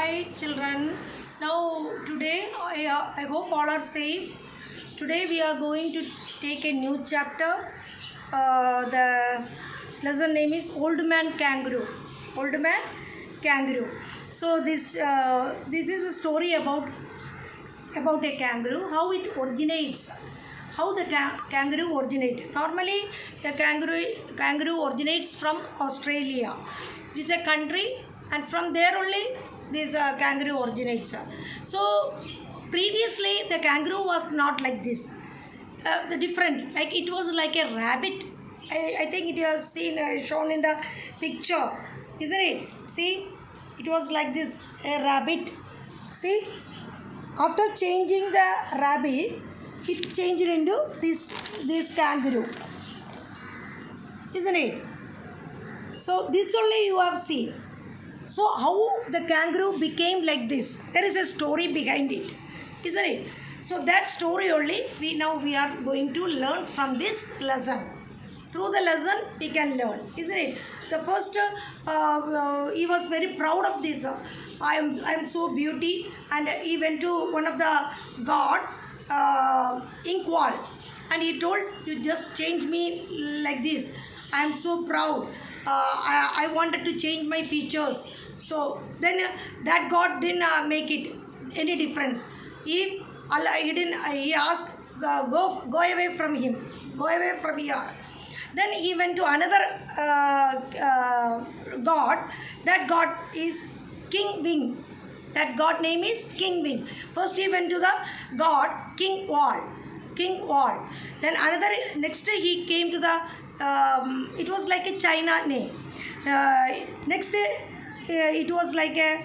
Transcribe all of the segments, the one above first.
Hi children. Now today I hope all are safe. Today we are going to take a new chapter. The lesson name is Old Man Kangaroo. Old Man Kangaroo. So this is a story about a kangaroo, how it originates, how the kangaroo originates. Normally the kangaroo originates from Australia. It is a country, and from there only this kangaroo originates. So previously the kangaroo was not like this. The different, like it was like a rabbit. I think it was seen shown in the picture, isn't it? See, it was like this, a rabbit. See, after changing the rabbit, it changed into this kangaroo, isn't it? So this only you have seen. So how the kangaroo became like this? There is a story behind it, isn't it? So that story only we are going to learn from this lesson. Through the lesson we can learn, isn't it? The first he was very proud of this. I am so beauty, and he went to one of the god Inkwal, and he told, you just change me like this. I am so proud. I wanted to change my features. So then that god didn't make it any difference. He didn't. He asked, go away from him. Go away from here. Then he went to another god. That god is King Wing. That god name is King Wing. First he went to the god King Wall. King Wall. Then another, next he came to the, it was like a China name. Next it was like a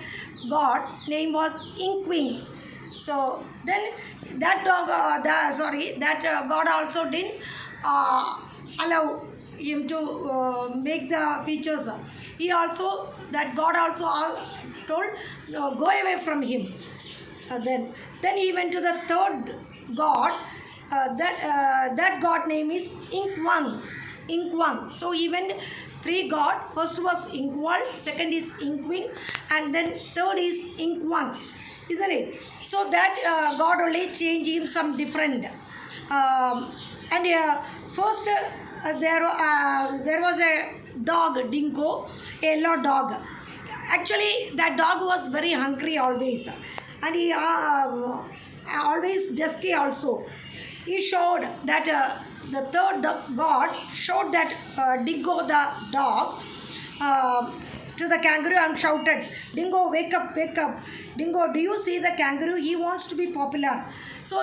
god name was Inkwing. So then that dog, that god also didn't allow him to make the features. He also, that god also told, go away from him. Then he went to the third god. That god name is Inkwang. Inkwang. So he went three god. First was Inkwal, second is Inkwing, and then third is Inkwang, isn't it? So that god only changed him some different. First there was a dog, Dingo, yellow dog. Actually that dog was very hungry always, and he always dusty also. He showed that the third god showed that Dingo the dog to the kangaroo and shouted, Dingo, wake up, wake up. Dingo, do you see the kangaroo? He wants to be popular. So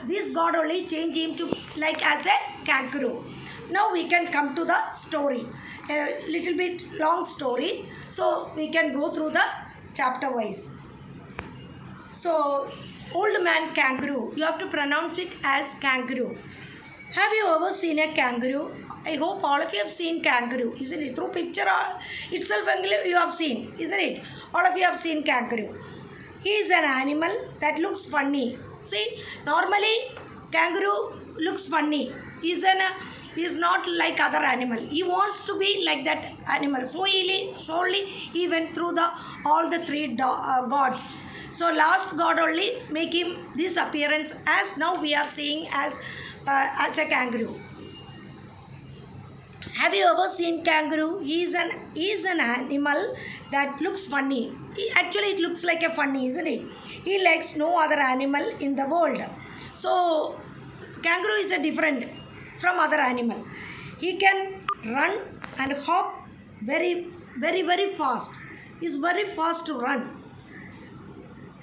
this god only changed him to like as a kangaroo. Now we can come to the story. A little bit long story. So we can go through the chapter wise. So Old Man Kangaroo. You have to pronounce it as kangaroo. Have you ever seen a kangaroo? I hope all of you have seen kangaroo, isn't it? Through picture itself you have seen, isn't it? All of you have seen kangaroo. He is an animal that looks funny. See, normally kangaroo looks funny. He is not like other animal. He wants to be like that animal. So solely he went through all the three gods. So last god only make him this appearance as now we are seeing as a kangaroo. Have you ever seen kangaroo? He is an animal that looks funny. Actually, it looks like a funny, isn't it? He likes no other animal in the world. So, kangaroo is a different from other animal. He can run and hop very, very, very fast. He is very fast to run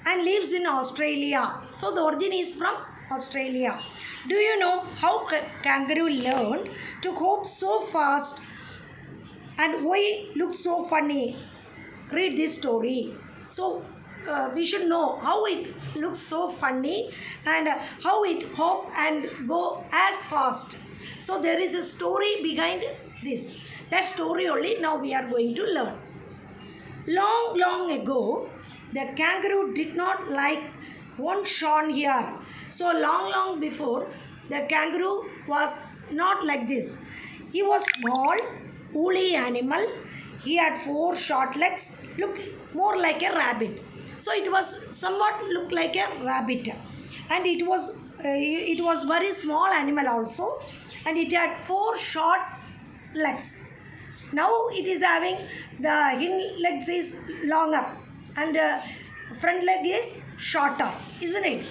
and lives in Australia. So, the origin is from Australia. Do you know how kangaroo learned to hop so fast and why it looks so funny? Read this story. So we should know how it looks so funny and how it hop and go as fast. So there is a story behind this. That story only now we are going to learn. Long, long ago, the kangaroo did not like one shorn hair. So long before, the kangaroo was not like this. He was small, woolly animal. He had 4 short legs, looked more like a rabbit. So it was somewhat looked like a rabbit, and it was very small animal also, and it had 4 short legs. Now it is having the hind legs is longer and front leg is shorter, isn't it?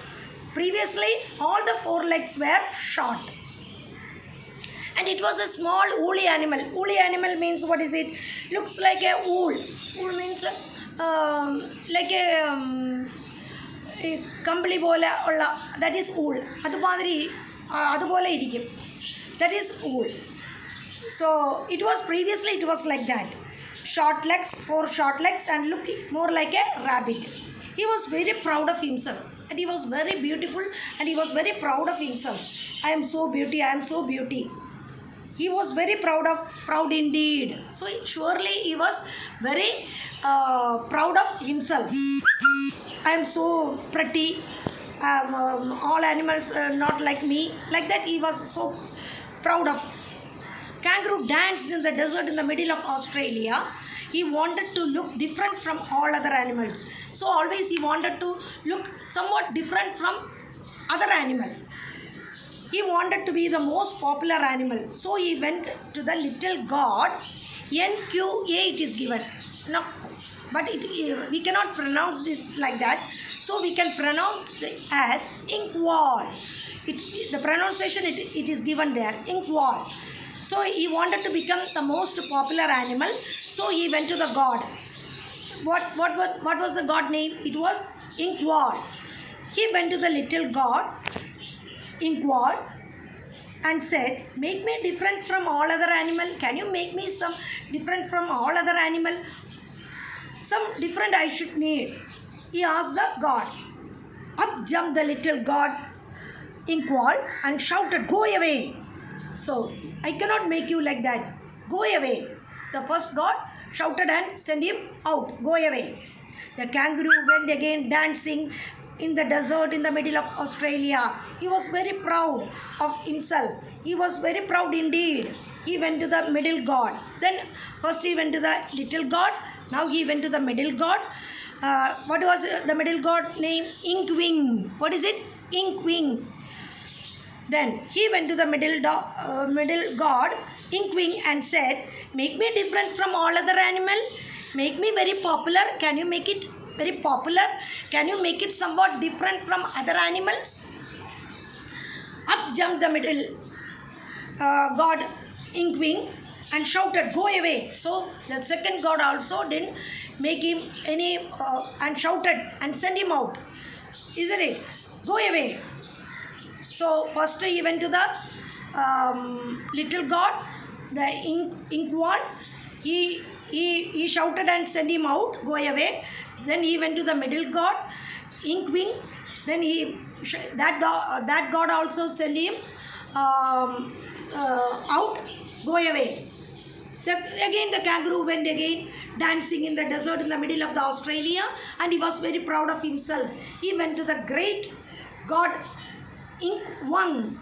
Previously, all the 4 legs were short. And it was a small woolly animal. Woolly animal means what is it? Looks like a wool. Wool means like a കമ്പിളി പോലെ ഉള്ള that is ഊൾ അതുമാതിരി അതുപോലെ ഇരിക്കും that is wool so it was previously it was like that short legs 4 short legs and look more like a rabbit. He was very proud of himself and he was very beautiful and he was very proud of himself. I am so beauty, I am so beauty. He was very proud indeed. So surely he was very proud of himself. I am so pretty. All animals not like me. Like that he was so proud of. Kangaroo danced in the desert in the middle of Australia. He wanted to look different from all other animals. So always he wanted to look somewhat different from other animal. He wanted to be the most popular animal. So he went to the little god. NQA it is given. No, but we cannot pronounce this like that. So we can pronounce it as inkwall. The pronunciation it is given there. Inkwall. So he wanted to become the most popular animal. So he went to the god. What was the god name? It was Inkwall. He went to the little god Inkwall and said, make me different from all other animal. Can you make me some different from all other animal? Some different I should need. He asked the god. Up jumped the little god Inkwall and shouted, go away. So I cannot make you like that. Go away. The first god shouted and sent him out. Go away. The kangaroo went again dancing in the desert in the middle of Australia. He was very proud of himself. He was very proud indeed. He went to the middle god. Then first he went to the little god. Now he went to the middle god. What was the middle god name? Inkwing. What is it? Inkwing. Then he went to the middle god, Inkwing, and said, make me different from all other animals. Make me very popular. Can you make it very popular? Can you make it somewhat different from other animals? Up jumped the middle god, Inkwing, and shouted, go away. So the second god also didn't make him any and shouted and sent him out. Isn't it? Go away. So first he went to the little god, the Inkwall. He shouted and sent him out, go away. Then he went to the middle god, Inkwing. Then that god also sent him out, go away. Again the kangaroo went again dancing in the desert in the middle of the Australia, and he was very proud of himself. He went to the great god Inkwang.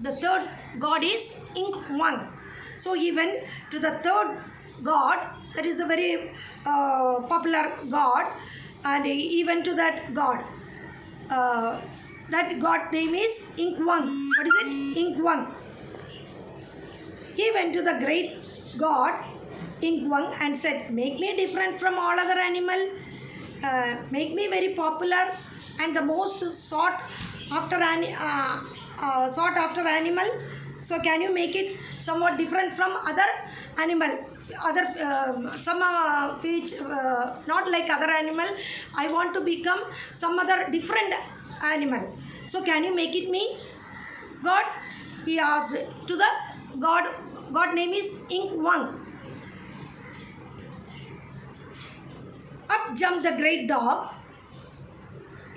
The third god is Inkwang. So he went to the third god, that is a very popular god, and he went to that god. That god name is Inkwang. What is it? Inkwang. He went to the great god Inkwang and said, make me different from all other animal. Make me very popular and the most sought after animal. So can you make it somewhat different from other animal, some which not like other animal? I want to become some other different animal. So can you make it me, god? He asked to the god name is Inkwang. Up jumped the great dog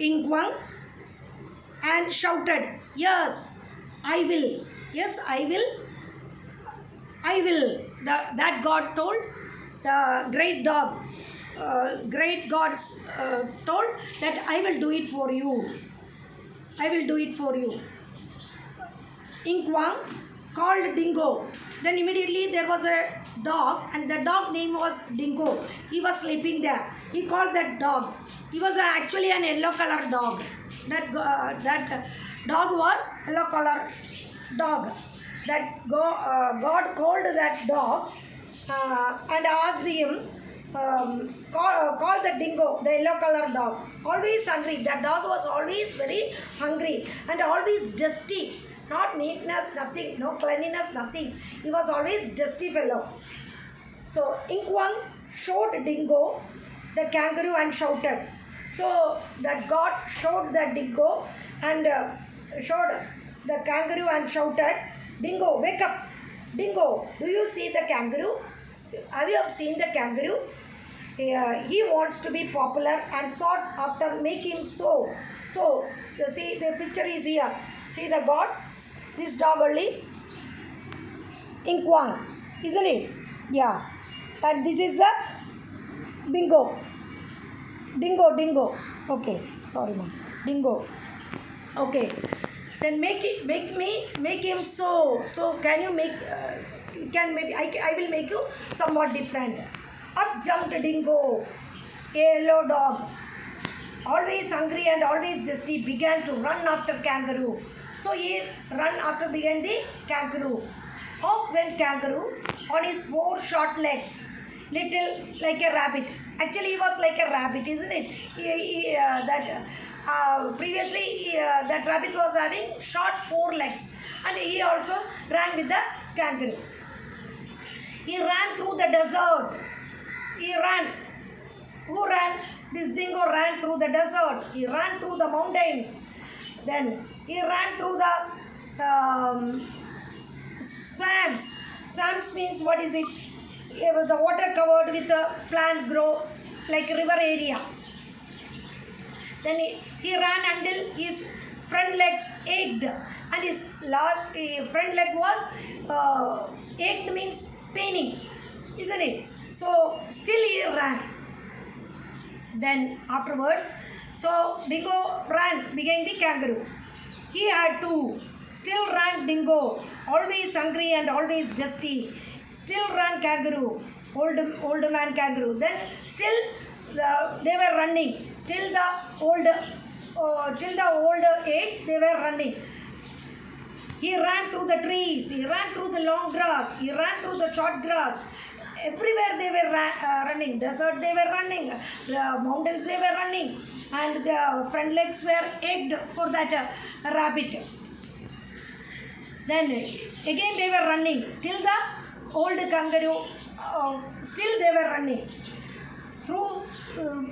Inkwang and shouted, yes, I will. Yes, I will. I will. That god told, the great dog, great gods told that I will do it for you. I will do it for you. Inkwang called Dingo. Then immediately there was a dog, and the dog name was Dingo. He was sleeping there. He called that dog. He was actually an yellow color dog. That dog was yellow color dog. God called that dog and asked him, call the dingo, the yellow color dog. Always hungry. That dog was always very hungry and always dusty. Not neatness, nothing. No cleanliness, nothing. He was always dusty fellow. So Ink Wang showed Dingo the kangaroo and shouted. So that God showed the dingo and showed the kangaroo and shouted, Dingo, wake up. Dingo, do you see the kangaroo? Have you seen the kangaroo? He wants to be popular and sought after making so. So, you see the picture is here. See the God? This dog only. Ink Wang, isn't it? Yeah. And this is the bingo. Dingo. Okay. Sorry, ma'am. Dingo. Okay. Then make him so. So can you make? Can maybe I will make you somewhat different. Up jumped Dingo, a yellow dog, always hungry and always dusty, began to run after kangaroo. So he run after began the kangaroo. Off went kangaroo on his 4 short legs, little like a rabbit. Actually, he was like a rabbit, isn't it? Previously, that rabbit was having short 4 legs, and he also ran with the kangaroo. He ran through the desert. He ran. Who ran? This dingo ran through the desert. He ran through the mountains. Then he ran through the swamps. Swamps means what is it? The water covered with a plant grow like river area. Then he ran until his front legs ached, and his last front leg was ached means paining, isn't it? So still he ran. Then afterwards, so Dingo ran behind the kangaroo. He had to. Still ran Dingo, always hungry and always dusty. Still ran kangaroo, old man kangaroo. Then still they were running till the old age. They were running. He ran through the trees. He ran through the long grass. He ran through the short grass. Everywhere they were running. Desert they were running. Mountains they were running. And the front legs were egged for that rabbit. Then again they were running till the old kangaroo. Still they were running. Through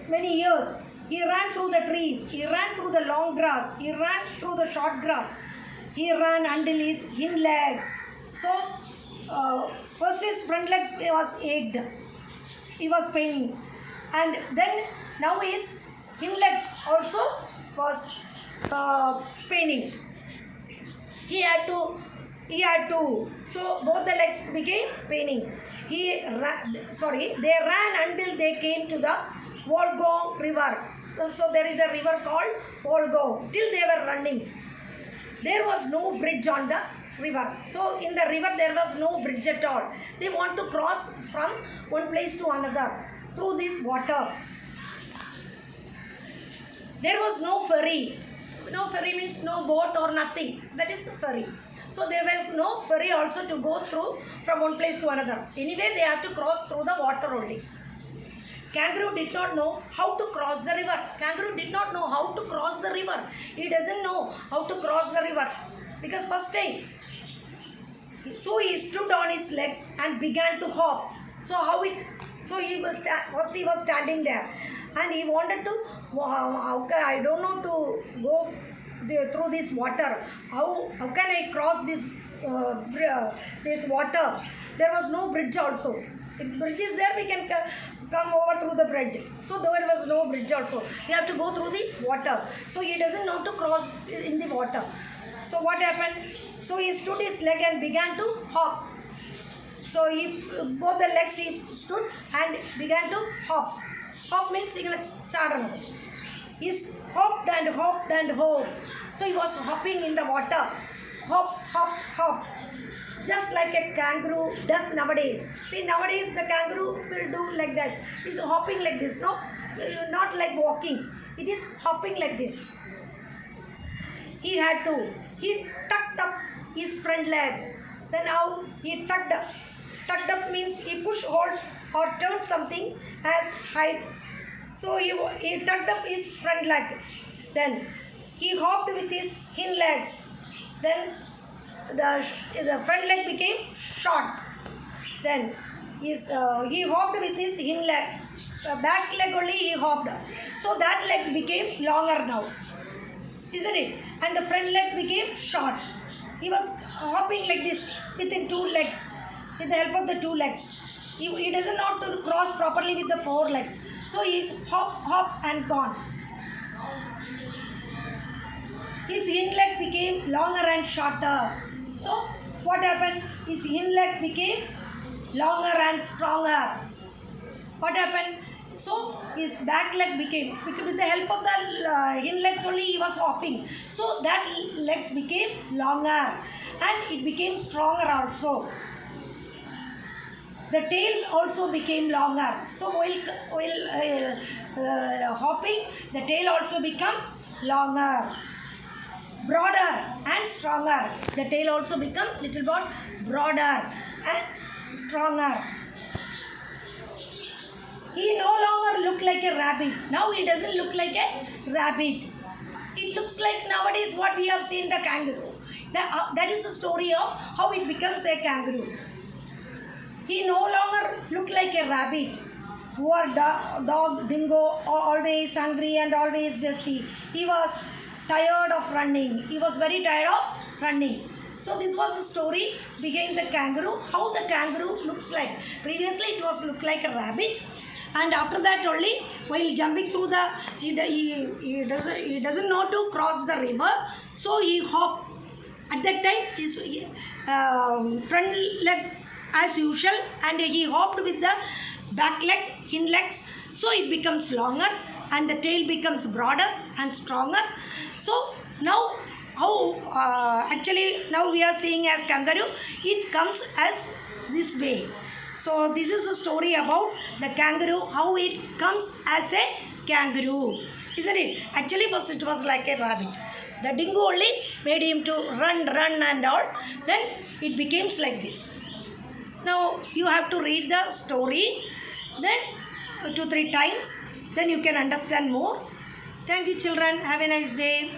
many years. He ran through the trees. He ran through the long grass. He ran through the short grass. He ran until his hind legs. So, first his front legs was ached. He was paining. And then now his hind legs also was paining. He had to. So both the legs became paining. They ran until they came to the Volga river. So there is a river called Volga. Till they were running. There was no bridge on the river. So in the river there was no bridge at all. They want to cross from one place to another through this water. There was no ferry. No ferry means no boat or nothing. That is ferry. So there was no ferry also to go through from one place to another. Anyway, they have to cross through the water only. Kangaroo did not know how to cross the river. Kangaroo did not know how to cross the river. He doesn't know how to cross the river because first time. So he stood on his legs and began to hop. So he was standing there and he wanted to. I don't know to go through this water. How can I cross this water? There was no bridge also. If bridge is there, we can come over through the bridge. So there was no bridge also. We have to go through the water. So he doesn't know to cross in the water. So what happened? So he stood his leg and began to hop. So both the legs he stood and began to hop. Hop means he hopped and hopped and hopped. So he was hopping in the water. Hop, hop, hop. just like a kangaroo does nowadays. See, nowadays the kangaroo will do like this. It's hopping like this, no? Not like walking. It is hopping like this. He had to. He tucked up his front leg. Then how he tucked up. Tucked up means he push, hold or turn something as height. So he tucked up his front leg. Then he hopped with his hind legs. Then the front leg became short. Then he hopped with his hind leg. Back leg only he hopped. So that leg became longer now. Isn't it? And the front leg became short. He was hopping like this with the two legs, with the help of the two legs. He doesn't know how to cross properly with the four legs. So he hop and gone. His hind leg became longer and shorter. So what happened? His hind leg became longer and stronger. What happened? So his back leg became, with the help of the hind legs only he was hopping. So that legs became longer and it became stronger also. The tail also became longer. So while hopping, the tail also become longer, broader and stronger. The tail also become little bit broader and stronger. He no longer looked like a rabbit. Now he doesn't look like a rabbit. It looks like nowadays what we have seen the kangaroo. That is the story of how it becomes a kangaroo. He no longer looked like a rabbit. Poor dog, dingo, always hungry and always dusty. He was tired of running. He was very tired of running. So this was the story behind the kangaroo, how the kangaroo looks like. Previously it was look like a rabbit. And after that only, while jumping through the, he doesn't know to cross the river, so he hopped. At that time, his front leg as usual, and he hopped with the back leg, hind legs, so it becomes longer, and the tail becomes broader and stronger. So now, how actually now we are seeing as kangaroo, it comes as this way. So this is a story about the kangaroo, how it comes as a kangaroo, isn't it? Actually first it was like a rabbit. The dingo only made him to run and all. Then it becomes like this. Now you have to read the story, then 2-3 times, then you can understand more. Thank you children. Have a nice day.